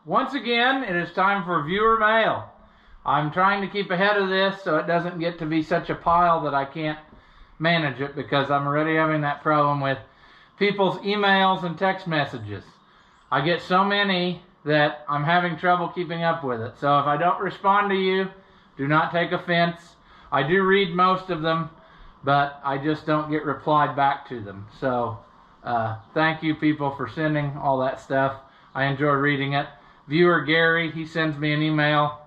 once again, it is time for viewer mail. I'm trying to keep ahead of this so it doesn't get to be such a pile that I can't manage it, because I'm already having that problem with people's emails and text messages. I get so many that I'm having trouble keeping up with it. So if I don't respond to you, do not take offense. I do read most of them, but I just don't get replied back to them. So thank you people for sending all that stuff. I enjoy reading it. Viewer Gary, he sends me an email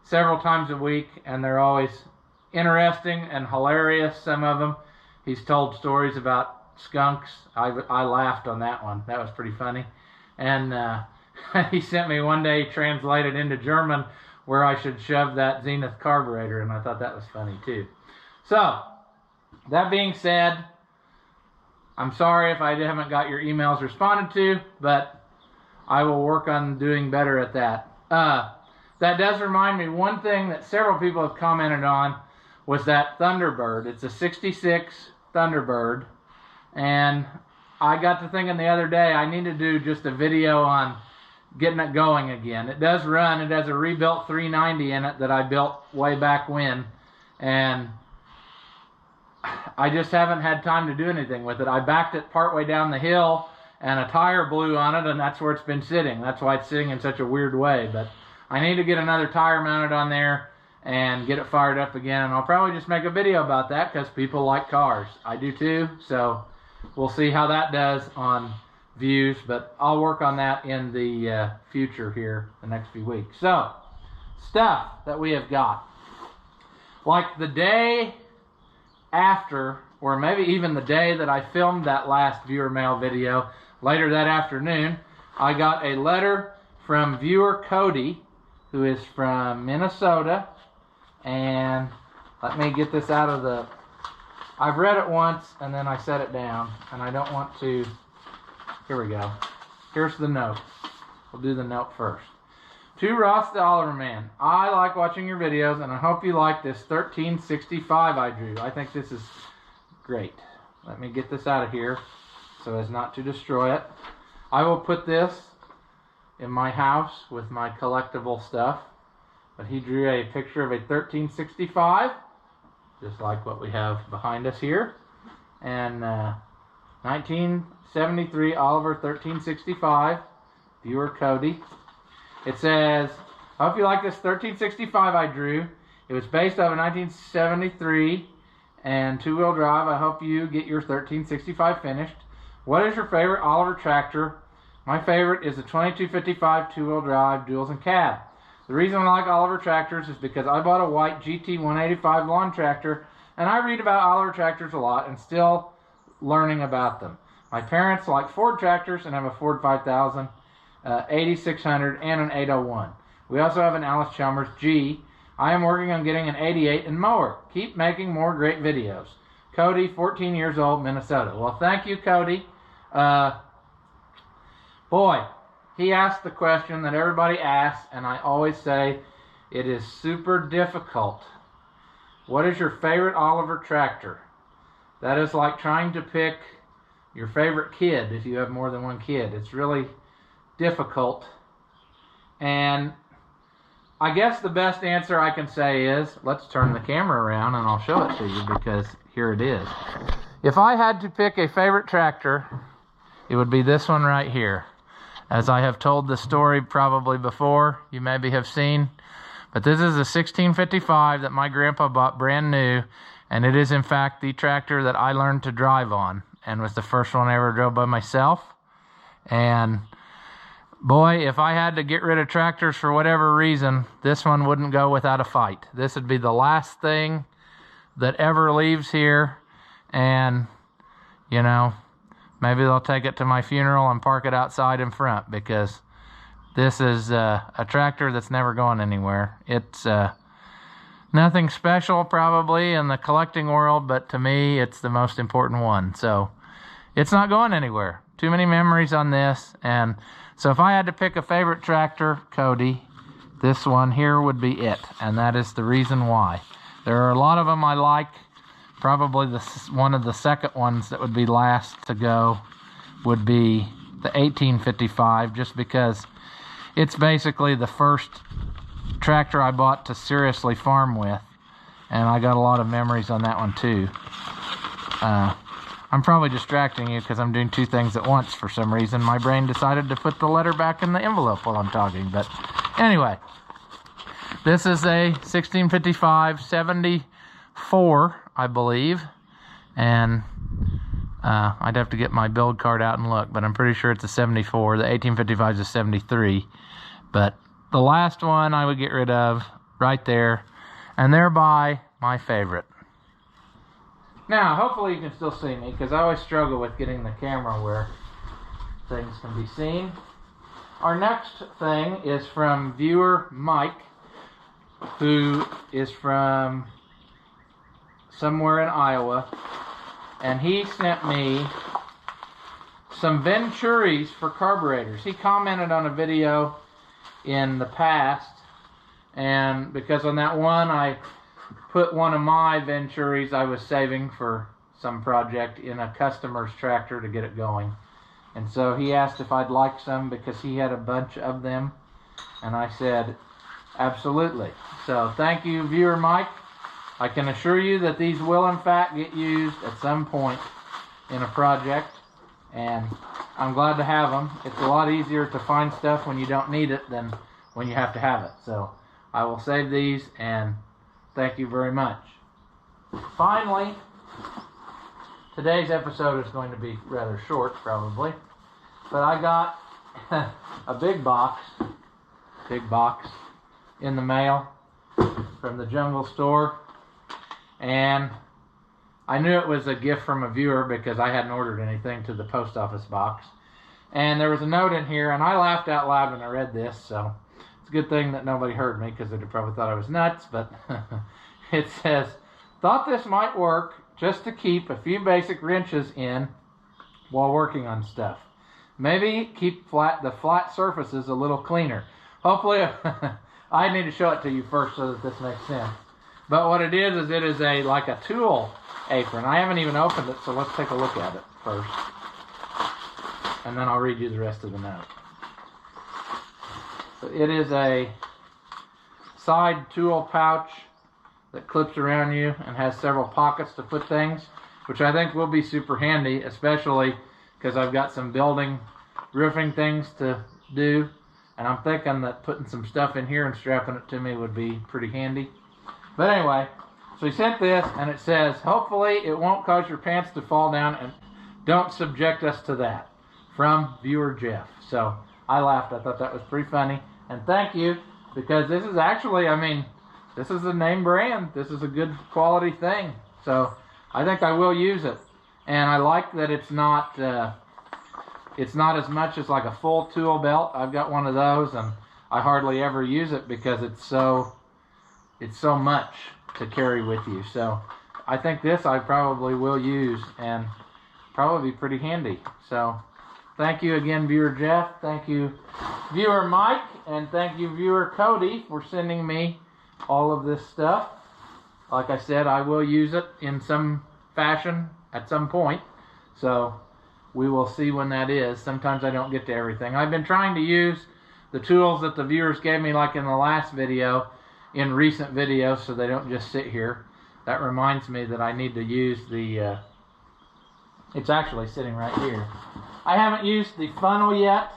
several times a week, and they're always interesting and hilarious, some of them. He's told stories about skunks. I laughed on that one. That was pretty funny. And he sent me one day translated into German where I should shove that Zenith carburetor, and I thought that was funny too. So, that being said, I'm sorry if I haven't got your emails responded to, but I will work on doing better at that. That does remind me, one thing that several people have commented on was that Thunderbird. It's a 66 Thunderbird, and I got to thinking the other day I need to do just a video on getting it going again. It does run. It has a rebuilt 390 in it that I built way back when, and I just haven't had time to do anything with it. I backed it partway down the hill and a tire blew on it, and that's where it's been sitting. That's why it's sitting in such a weird way. But I need to get another tire mounted on there and get it fired up again, and I'll probably just make a video about that because people like cars. I do too, so we'll see how that does on views, but I'll work on that in the future here the next few weeks. So, stuff that we have got. Like the day after, or maybe even the day that I filmed that last viewer mail video, later that afternoon, I got a letter from viewer Cody, who is from Minnesota. And let me get this out of the... I've read it once and then I set it down, and I don't want to... Here we go. Here's the note. We'll do the note first. To Ross the Oliver Man, I like watching your videos, and I hope you like this 1365 I drew. I think this is great. Let me get this out of here so as not to destroy it. I will put this in my house with my collectible stuff. But he drew a picture of a 1365, just like what we have behind us here. And 1973 Oliver 1365, viewer Cody. It says, I hope you like this 1365 I drew. It was based off a 1973 and two-wheel drive. I hope you get your 1365 finished. What is your favorite Oliver tractor? My favorite is the 2255 two-wheel drive duals and cab. The reason I like Oliver tractors is because I bought a white GT 185 lawn tractor, and I read about Oliver tractors a lot and still learning about them. My parents like Ford tractors and have a Ford 5000, 8600, and an 801. We also have an Alice Chalmers G. I am working on getting an 88 and mower. Keep making more great videos. Cody, 14 years old, Minnesota. Well, thank you, Cody. Boy, he asked the question that everybody asks, and I always say it is super difficult. What is your favorite Oliver tractor? That is like trying to pick your favorite kid if you have more than one kid. It's really difficult. And I guess the best answer I can say is, let's turn the camera around and I'll show it to you, because here it is. If I had to pick a favorite tractor, it would be this one right here. As I have told the story probably before, you maybe have seen, but this is a 1655 that my grandpa bought brand new, and it is in fact the tractor that I learned to drive on, and was the first one I ever drove by myself. And boy, if I had to get rid of tractors for whatever reason, this one wouldn't go without a fight. This would be the last thing that ever leaves here, and you know, maybe they'll take it to my funeral and park it outside in front, because this is a tractor that's never going anywhere. It's nothing special probably in the collecting world, but to me it's the most important one. So it's not going anywhere. Too many memories on this. And so if I had to pick a favorite tractor, Cody, this one here would be it. And that is the reason why. There are a lot of them I like. Probably one of the second ones that would be last to go would be the 1855, just because It's basically the first tractor I bought to seriously farm with, and I got a lot of memories on that one too. I'm probably distracting you because I'm doing two things at once for some reason. My brain decided to put the letter back in the envelope while I'm talking, but anyway. This is a 1655 74, I believe, and I'd have to get my build card out and look, but I'm pretty sure it's a 74. The 1855 is a 73, but the last one I would get rid of right there, and thereby my favorite. Now, hopefully you can still see me, because I always struggle with getting the camera where things can be seen. Our next thing is from viewer Mike, who is from somewhere in Iowa, and he sent me some Venturies for carburetors. He commented on a video in the past, and because on that one I put one of my Venturies I was saving for some project in a customer's tractor to get it going. And so he asked if I'd like some because he had a bunch of them, and I said absolutely. So thank you, viewer Mike. I can assure you that these will in fact get used at some point in a project, and I'm glad to have them. It's a lot easier to find stuff when you don't need it than when you have to have it. So I will save these, and thank you very much. Finally, today's episode is going to be rather short probably, but I got a big box in the mail from the Jungle Store, and I knew it was a gift from a viewer because I hadn't ordered anything to the post office box, and there was a note in here, and I laughed out loud when I read this, so it's a good thing that nobody heard me because they'd probably thought I was nuts. But it says, thought this might work just to keep a few basic wrenches in while working on stuff. Maybe keep the flat surfaces a little cleaner. Hopefully, I need to show it to you first so that this makes sense. But what it is it is like a tool apron. I haven't even opened it, so let's take a look at it first. And then I'll read you the rest of the note. So it is a side tool pouch that clips around you and has several pockets to put things, which I think will be super handy, especially because I've got some roofing things to do. And I'm thinking that putting some stuff in here and strapping it to me would be pretty handy. But anyway, so he sent this, and it says, hopefully it won't cause your pants to fall down, and don't subject us to that. From viewer Jeff. So I laughed. I thought that was pretty funny. And thank you, because this is actually, this is a name brand. This is a good quality thing. So I think I will use it. And I like that it's not as much as like a full tool belt. I've got one of those, and I hardly ever use it because it's so much to carry with you. So I think this I probably will use and probably be pretty handy. So thank you again, viewer Jeff. Thank you, viewer Mike, and thank you, viewer Cody, for sending me all of this stuff. Like I said, I will use it in some fashion at some point. So we will see when that is. Sometimes I don't get to everything. I've been trying to use the tools that the viewers gave me, like in the last video, in recent videos, so they don't just sit here. That reminds me that I need to use the, it's actually sitting right here. I haven't used the funnel yet,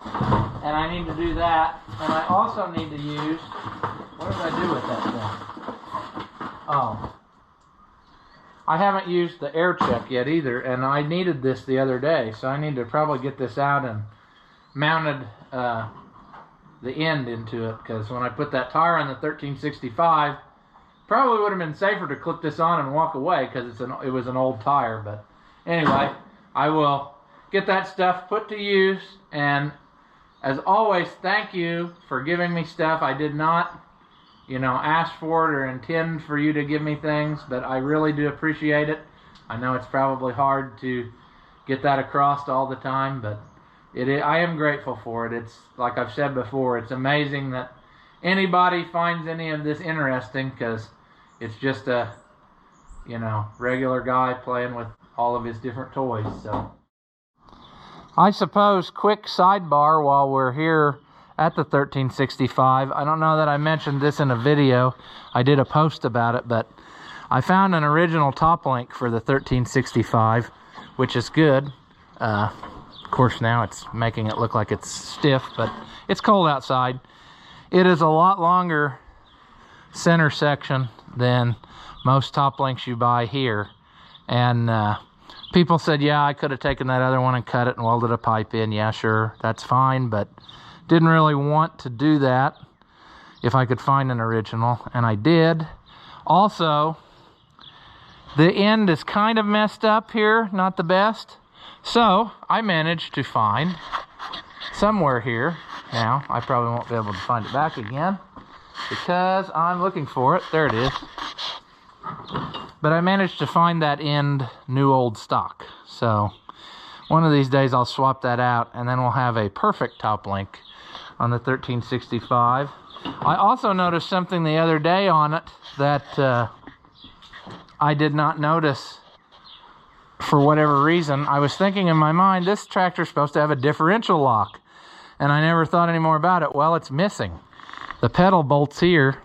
and I need to do that. And I also need to use, what did I do with that thing? Oh. I haven't used the air check yet either, and I needed this the other day, so I need to probably get this out and mounted the end into it, because when I put that tire on the 1365, probably would have been safer to clip this on and walk away because it was an old tire. But anyway, I will get that stuff put to use, and as always, thank you for giving me stuff. I did not ask for it or intend for you to give me things, but I really do appreciate it. I know it's probably hard to get that across all the time, but I am grateful for it. It's like I've said before, it's amazing that anybody finds any of this interesting, because it's just a regular guy playing with all of his different toys. So I suppose, quick sidebar while we're here at the 1365. I don't know that I mentioned this in a video. I did a post about it, but I found an original top link for the 1365, which is good. Of course, now it's making it look like it's stiff, but it's cold outside. It is a lot longer center section than most top links you buy here. And people said, yeah, I could have taken that other one and cut it and welded a pipe in. Yeah, sure, that's fine, but didn't really want to do that if I could find an original, and I did. Also, the end is kind of messed up here, not the best. So I managed to find somewhere here. Now, I probably won't be able to find it back again because I'm looking for it. There it is. But I managed to find that end new old stock. So one of these days I'll swap that out and then we'll have a perfect top link on the 1365. I also noticed something the other day on it that I did not notice for whatever reason. I was thinking in my mind, this tractor's supposed to have a differential lock, and I never thought any more about it. Well, it's missing. The pedal bolts here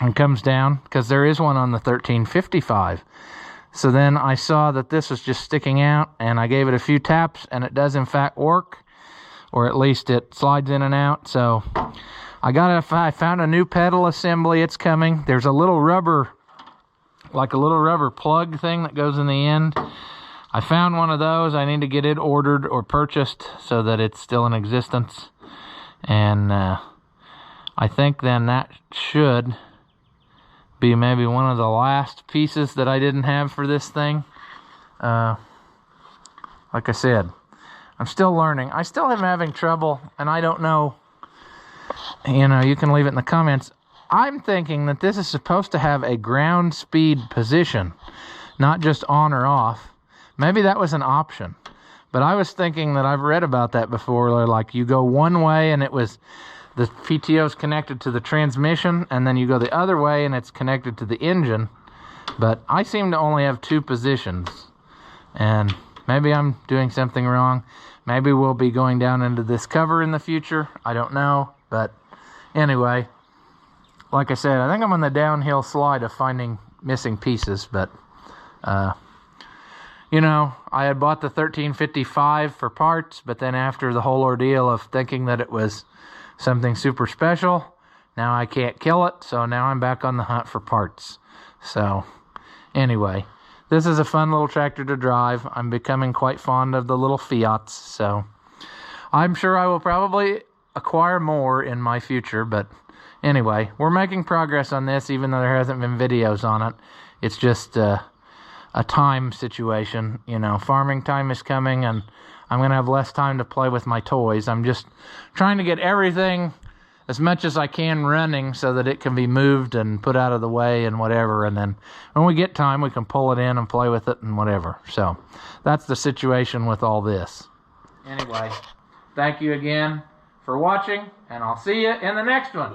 and comes down because there is one on the 1355. So then I saw that this was just sticking out, and I gave it a few taps, and it does in fact work, or at least it slides in and out. So I found a new pedal assembly. It's coming. There's a little rubber, like a little rubber plug thing that goes in the end. I found one of those. I need to get it ordered or purchased so that it's still in existence. And I think then that should be maybe one of the last pieces that I didn't have for this thing. Like I said, I'm still learning. I still am having trouble, and I don't know. You know, you can leave it in the comments. I'm thinking that this is supposed to have a ground speed position, not just on or off. Maybe that was an option. But I was thinking that I've read about that before, where like you go one way and it was the PTO's connected to the transmission, and then you go the other way and it's connected to the engine. But I seem to only have two positions, and maybe I'm doing something wrong. Maybe we'll be going down into this cover in the future. I don't know. But anyway, like I said, I think I'm on the downhill slide of finding missing pieces. But you know, I had bought the 1355 for parts, but then after the whole ordeal of thinking that it was something super special, now I can't kill it, so now I'm back on the hunt for parts. So anyway, this is a fun little tractor to drive. I'm becoming quite fond of the little Fiats, so I'm sure I will probably acquire more in my future. But anyway, we're making progress on this, even though there hasn't been videos on it. It's just a time situation. You know, farming time is coming, and I'm going to have less time to play with my toys. I'm just trying to get everything as much as I can running so that it can be moved and put out of the way and whatever. And then when we get time, we can pull it in and play with it and whatever. So that's the situation with all this. Anyway, thank you again for watching, and I'll see you in the next one.